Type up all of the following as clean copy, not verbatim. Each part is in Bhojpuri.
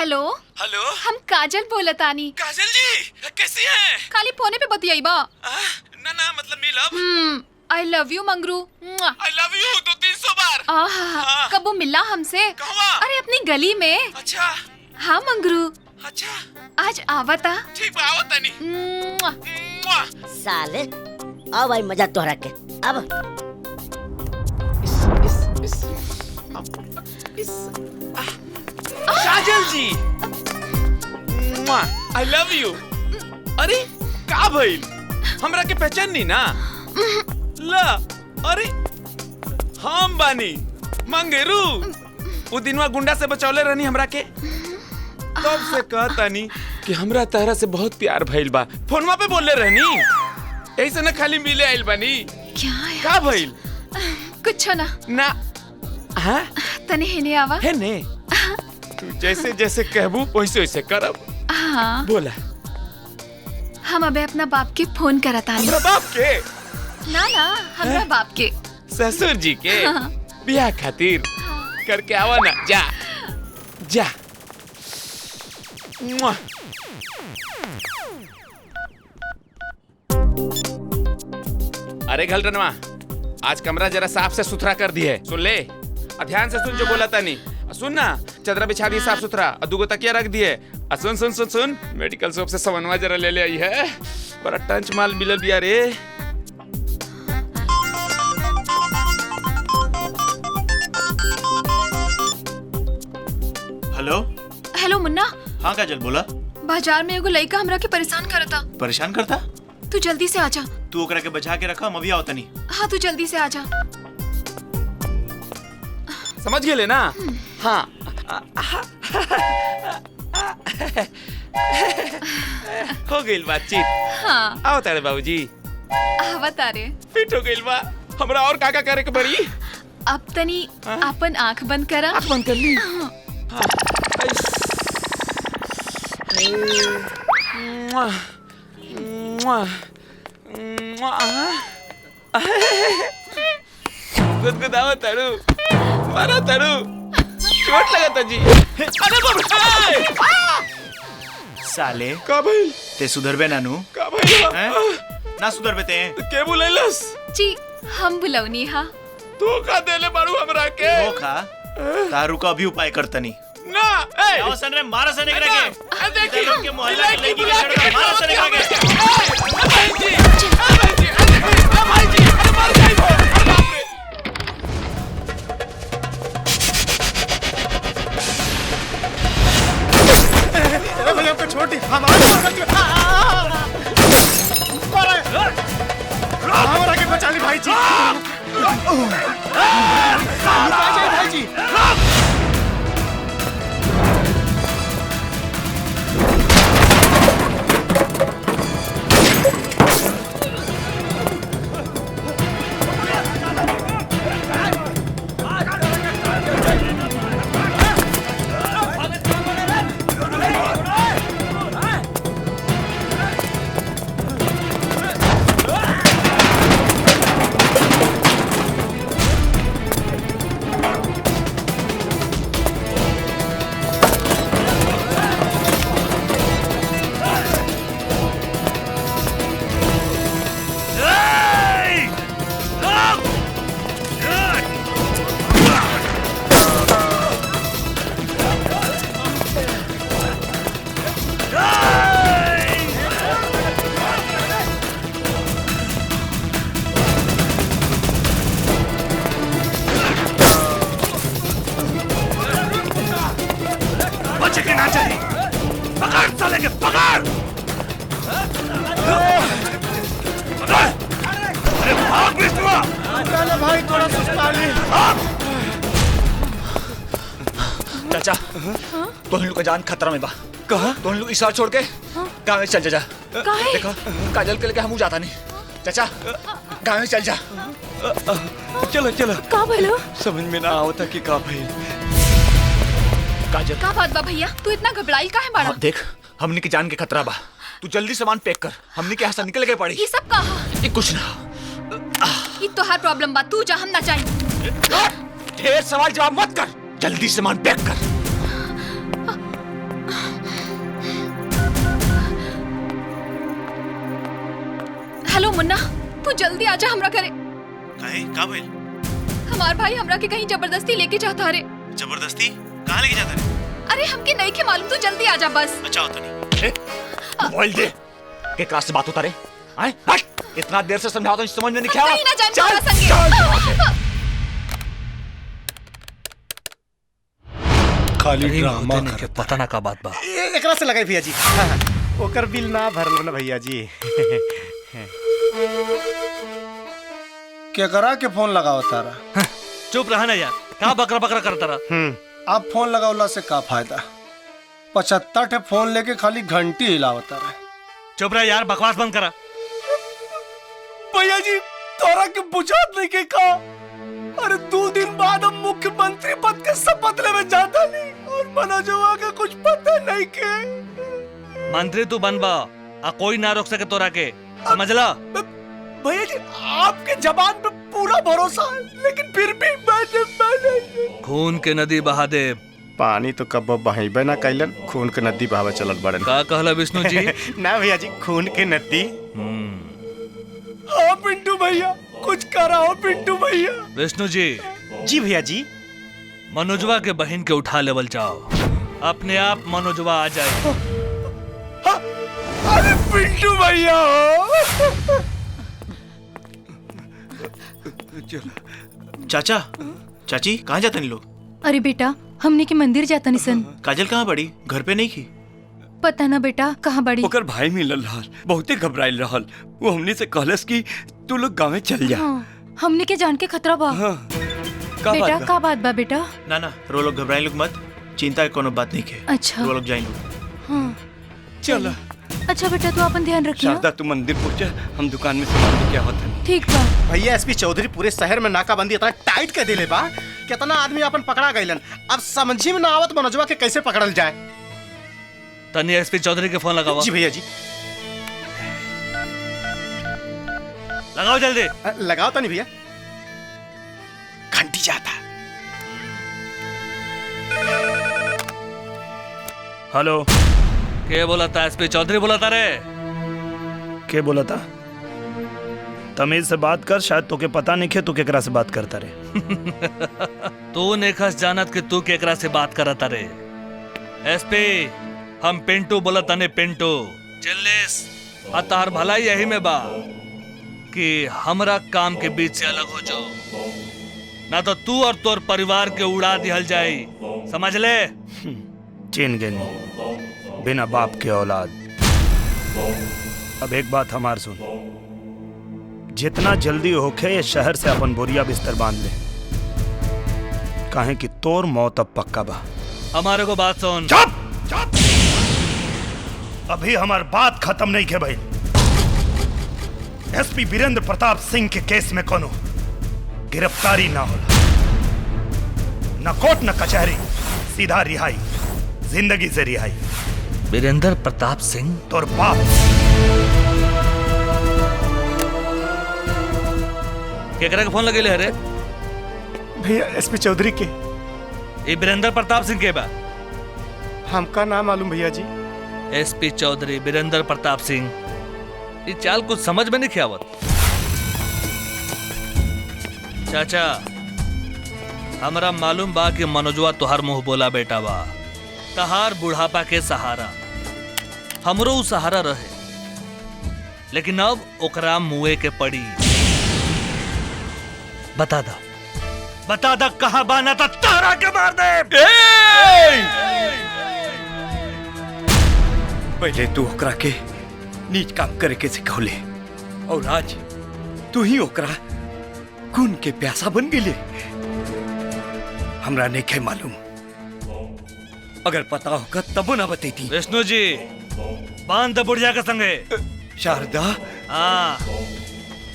हेलो हेलो, हम काजल बोलतानी। काजल जी कैसी हैं? खाली फोने पे बतियाईबा। ना मतलब मिलब। I love you Mangru. I love you 200-300 बार। आहा, कब वो मिला हमसे? कहवा? अरे अपनी गली में। अच्छा हाँ मंगरू, अच्छा आज आवता। ठीक बा, आवत नहीं। साले अब भाई मजा तोहरा के। अब काजल जी आई लव यू। अरे का भइल, हमरा के पहचान नहीं ना? ला अरे हम बानी मंगेरू। वो दिनवा गुंडा से बचौले रहनी हमरा के, तब से कहतानी कि हमरा तहरा से बहुत प्यार भइल बा। फोनवा पे बोले रहनी, ऐसे न खाली मिले आइल बानी। क्या का भइल? कुछ ना। हाँ तने हेने आवा। है ने, तू जैसे जैसे कहबू वैसे वैसे करब। हाँ बोला। हम अबे अपना बाप के फोन करतानी। हमरा बाप के? ना हमरा बाप के। ससुर जी के बियाह खातिर करके आवा ना। जा जा। मुआ। अरे घलरनवा, आज कमरा जरा साफ से सुथरा कर दी है, सुन ले। ध्यान से सुन जो बोला था नहीं। सुन ना, चदरा बिछा दी साफ सुथरा, दुगो तकिया रख दिए। सुन सुन सुन सुन, मेडिकल शॉप से सामानवा जरा ले आई है, बड़ा टंच माल मिलल बिया रे। हेलो हेलो मुन्ना, हाँ काजल बोला। बाजार में एगो लड़का हमरा के परेशान करता। परेशान करता? तू जल्दी से आजा। तू ओकरा के बचा के रखा, हम अभी आवत नहीं। हाँ तू जल्दी से आजा। समझ गए ना? हाँ हो गइल बातचीत। हाँ आओ तारे बाबूजी, आवत तारे। फिट हो गइल बा। हमरा और का करे के पड़ी? अब तनी अपन आँख बंद करा। आँख बंद कर ली। गुदगुदावा तारू, मारा तारू, चोट लगा था जी। अरे बाप रे! साले का भइल? ते सुधरबे नानू? का भइल? ना सुधरबे ते? के बुलैलस? जी हम बुलौनी हा। तू का देले बारू हमरा के? धोखा? तारू का अभी उपाय करतनी। ना ए आओ सन रे, मारा सन एकरा के। देखी लोग के मोहल्ला के लड़की के छेड़ मारा सन एकरा के। भाई जी, भाई जी, भाई जी, अरे मर गई वो। अरे बाप रे! अरे भैया हमको छोड़ दी, हमारा के बचा ली भाई जी। भाई जी भाई थोड़ा सुस्ता ली। चाचा, तुम लोग का जान खतरा में बा। कहा? तुम लोग इशारा छोड़ के गाँव में चल जा। देखो काजल के लेके हम जाता नहीं। चाचा गाँव में चल जा। चलो चलो। का भलो? समझ में ना आवता कि का भइल। काजल का बात बा भैया, तू इतना घबराइल काहे बाड़ा? देख, हमनी की जान के खतरा बा। तू जल्दी सामान पैक कर, हमनी के यहाँ से निकल के पड़ी। ये सब कहा? ये कुछ ना। ये तो हर प्रॉब्लम बा, तू जा, हम ना चाहिए। ढेर सवाल जवाब मत कर, जल्दी सामान पैक कर। तू जल्दी आजा हमरा करे। काहे का भइल? हमार भाई हमरा के कहीं जबरदस्ती लेके जाता रे। जबरदस्ती कहाँ लेके जाता रे? अरे हमके नहीं के मालूम, तू जल्दी आजा बस। अच्छा होता नहीं। मोबाइल दे। के क्लास से बात होता रे? आए हट! इतना देर से समझाता हूँ, समझ में नहीं क्या? कहीं ना जान तोरा संगे। खाली ड्रामा के करता। पता ना का बात बा। एकरा से लगाई भैया जी। हाँ, ओकर बिल ना भरल ना भैया जी। क्या करा के फोन लगाओ तारा? चुप रहा ना यार, कहाँ बकरा बकरा करता रहा? अब फोन लगावला से का फायदा? 75 ठे फोन लेके खाली घंटी हिलावता रहे। चुप रहा यार, बकवास बंद करा। भैया जी तोरा के बुझात नहीं के का? अरे 2 दिन बाद हम मुख्यमंत्री पद के शपथ लेवे जाता नहीं और मनोजवा का कुछ पता नहीं के। मंत्री तू बनबा, आ कोई ना रोक सके तोरा के, समझला? भैया जी आपके जबान पे पूरा भरोसा है, लेकिन फिर भी मैंने खून के नदी बहा दे। पानी तो कब बहेबे ना कैलन, खून के नदी बहावे चलत बड़न। का कहला विष्णु जी? ना भैया जी, खून के नदी। हाँ पिंटू भैया, कुछ कराओ पिंटू भैया। विष्णु जी, जी भैया जी। मनोजवा के बहन के उठा लेवल जाओ, अपने आप मनोजवा आ जाए। अरे पिंटू भैया चाचा, चाची कहाँ जाते हैं लोग? अरे बेटा, हमने के मंदिर जाता निसन। काजल कहाँ बड़ी? घर पे नहीं की? पता ना बेटा कहाँ बड़ी। ओकर भाई मिलल रहल, बहुते घबराइल रहल। वो हमनी से कहलस कि तू लोग गाँव चल जा। हाँ, हमने के जान के खतरा बा। हाँ, का बेटा बात बा? का बात बा बेटा? ना ना, रो लोग घबराए लोग मत, चिंता की कोनो बात नहीं के। अच्छा। रो लोग जाए लोग। हाँ चल अच्छा बेटा, तू अपन ध्यान रखियो। शारदा तू मंदिर पहुंचा, हम दुकान में सामान लेके आवत हन। ठीक बा। भैया एसपी चौधरी पूरे शहर में नाकाबंदी इतना टाइट कर दिले बा, कितना आदमी अपन पकड़ा गइलन। अब समझी में ना आवत मनोजवा के कैसे पकड़ल जाए। तनी एसपी चौधरी के फोन लगाओ। जी भैया जी। लगाओ जल्दी। लगाओ तो नहीं भैया, घंटी जाता। हेलो, के बोला था? एसपी चौधरी बोला था रे। के बोला था? तमीज से बात कर, शायद तोके पता नहीं खे तू केकरा से बात करता रे। तू नेखस जानत कि तू केकरा से बात करता रे। एसपी, हम पिंटू बोला तने पिंटू। चिल्लिस, तार भला यही में बा कि हमरा काम के बीच से अलग हो जाओ, ना तो तू और तोर परिवार के उड़ा दिहल जाई, समझ ले? चीन गए नहीं, बिना बाप के औलाद। अब एक बात हमार सुन, जितना जल्दी होके ये शहर से अपन बोरिया बिस्तर बांध ले, काहे कि तोर मौत अब पक्का बा। हमारे को बात सुन। चुप चुप, अभी हमार बात खत्म नहीं के भाई। एसपी वीरेंद्र प्रताप सिंह के केस में कोनो गिरफ्तारी ना होला, न कोर्ट न कचहरी, सीधा रिहाई, जिंदगी से रिहाई। वीरेंद्र प्रताप सिंह तोर बाप। केकरा के फोन लगे ले रे? भैया एसपी चौधरी के। ये वीरेंद्र प्रताप सिंह के बा? हमका नाम मालूम भैया जी। एसपी चौधरी वीरेंद्र प्रताप सिंह, ये चाल कुछ समझ में नहीं आवत। चाचा, हमरा मालूम बा कि मनोजवा तुहार मुंह बोला बेटा बा, तहार बुढ़ापा के सहारा, हमरो उ सहारा रहे, लेकिन अब ओकरा मुए के पड़ी। बता दा कहां बाना था, तारा के मार दे। पहले तू ओकरा के नीच काम करे के सिखौले, और आज तू ही ओकरा खून के प्यासा बन गेले। हमरा नहीं मालूम, अगर पता होगा तब ना बतेती। विष्णु जी, बांध दे बुढ़िया के संगे। शारदा, हाँ,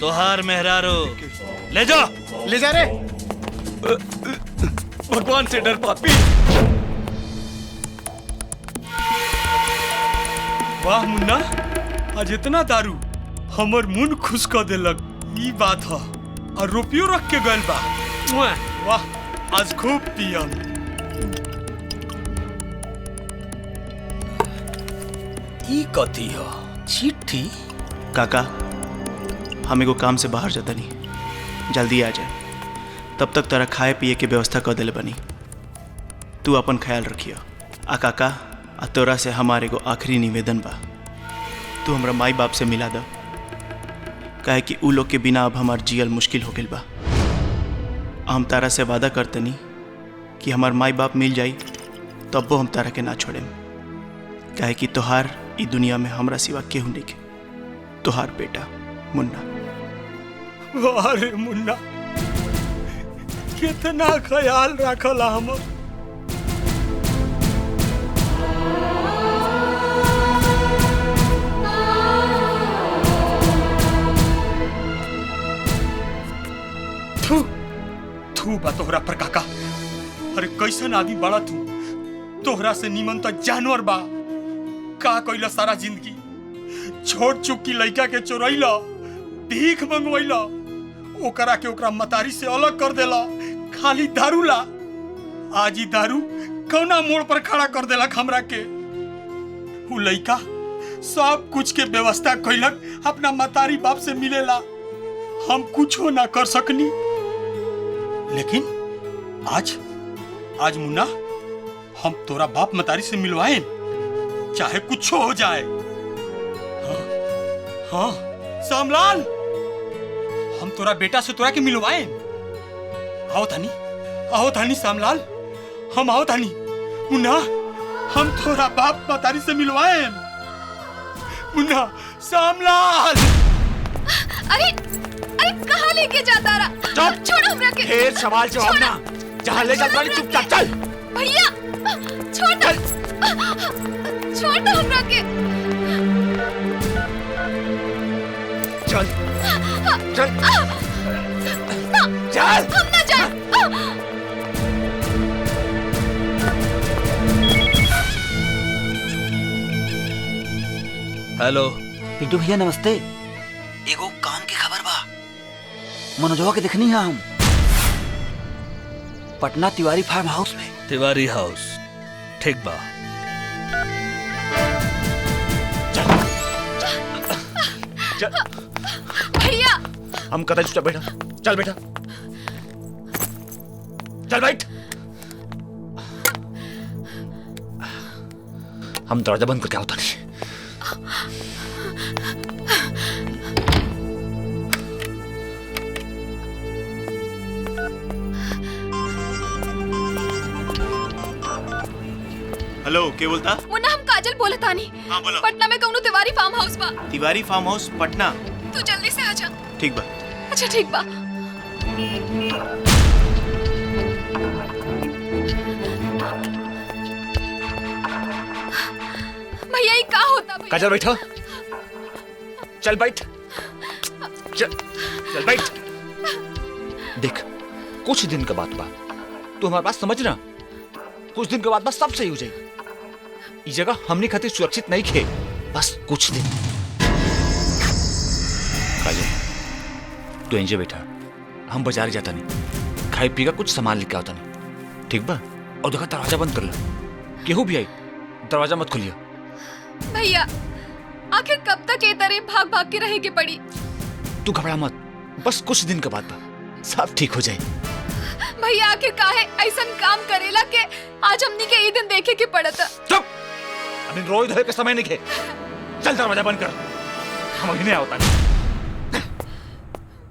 तोहार मेहरारू ले जा। ले जा रे। भगवान से डर पापी। वाह मुन्ना, आज इतना दारू हमर मुंह खुश कर देलक। ई बात है, और रुपयो रख के गइल बा। वाह, आज खूब पियम। ई कथी है? चिट्ठी? काका, हम एगो काम से बाहर जाता नहीं, जल्दी आ जाए। तब तक तारा खाए पिए के व्यवस्था कर दिले बनी। तू अपन ख्याल रखियो। आ काका, आ तोरा से हमारे एगो आखिरी निवेदन बा, तू हमरा माई बाप से मिला द, काहे कि उ लोग के बिना अब हमार जियल मुश्किल हो गइल बा। हम तारा से वादा करतनी कि हमार माई बाप मिल जाई तब्बो हम तारा के ना छोड़ेम, काहे कि तोहार ई दुनिया में हमरा सिवा केहू नहीं के। तोहार बेटा मुन्ना। अरे मुन्ना, कितना ख्याल रखला हमर। थू बा तोहरा पर काका। अरे कैसन आदमी बड़ा तू, तोहरा से निमन तो जानवर बा। का कइला सारा जिंदगी, छोट चुकी लड़का के चोरैला, भीख मंगवैला, ओकरा के ओकरा मतारी से अलग कर देला, खाली दारू ला। आज ही दारू कौना मोड़ पर खड़ा कर देला हमरा के। उ लड़का सब कुछ के व्यवस्था कैलक, अपना मतारी बाप से मिलेला। हम कुछ ना कर सकनी, लेकिन आज मुन्ना हम तोरा बाप मतारी से मिलवाए, चाहे कुछ हो जाए। हाँ सामलाल, हम तोरा बेटा से तोरा के मिलवाए। आओ थानी सामलाल, हम आओ थानी। मुन्ना, हम तोरा बाप मतारी से मिलवाए। मुन्ना, सामलाल। अरे कहाँ लेके जाता रहा? छोड़ो हमरा के। ढेर सवाल जवाब ना, जहाँ ले जाता है चुपचाप चल। भैया छोड़ दो, छोड़ दो हमरा के। चल चल चल, हम ना जाए। हेलो पिंटू भैया नमस्ते। एगो काम की खबर बा, मनोजवा के देखनी है हम पटना तिवारी फार्म हाउस में। तिवारी हाउस, ठीक बा। भैया हम कदा चुपचाप बैठा। चल बेटा, चल बैठ। हम दरवाजा बंद करके आवता नहीं। हेलो, के बोलता? मुन्ना, हम काजल बोलत तानी। हाँ बोलो। पटना में कौनो तिवारी फार्म हाउस बा। Tiwari farm house Patna? तू जल्दी से आजा। ठीक बा। अच्छा ठीक बा। भैया ये का होता भैया? काजल बैठो, चल बैठ, चल बैठ। देख, कुछ दिन का बात बा, तू हमारी बात समझ ना। कुछ दिन के बाद बस सब सही हो जाएगी। इस जगह हमने खातिर सुरक्षित नहीं खे, बस कुछ दिन। काजल, तू इंजे बैठा, हम बाजार जाता नहीं, खाए पी का कुछ सामान लेके आता नहीं, ठीक बा? और देखा दरवाजा बंद कर लो, केहू भी आई दरवाजा मत खोलियो। भैया आखिर कब तक ये तरह भाग भाग के रहेगी पड़ी? तू घबरा मत, बस कुछ दिन के बाद बा, सब ठीक हो जाए। भैया आखिर काहे ऐसा काम करेला के आज हमनी के ये दिन देखे के पड़ता। चुप, अभी रोई धोए के समय नहीं खे। चल दरवाजा बंद कर, हम अभी नहीं आवता नहीं।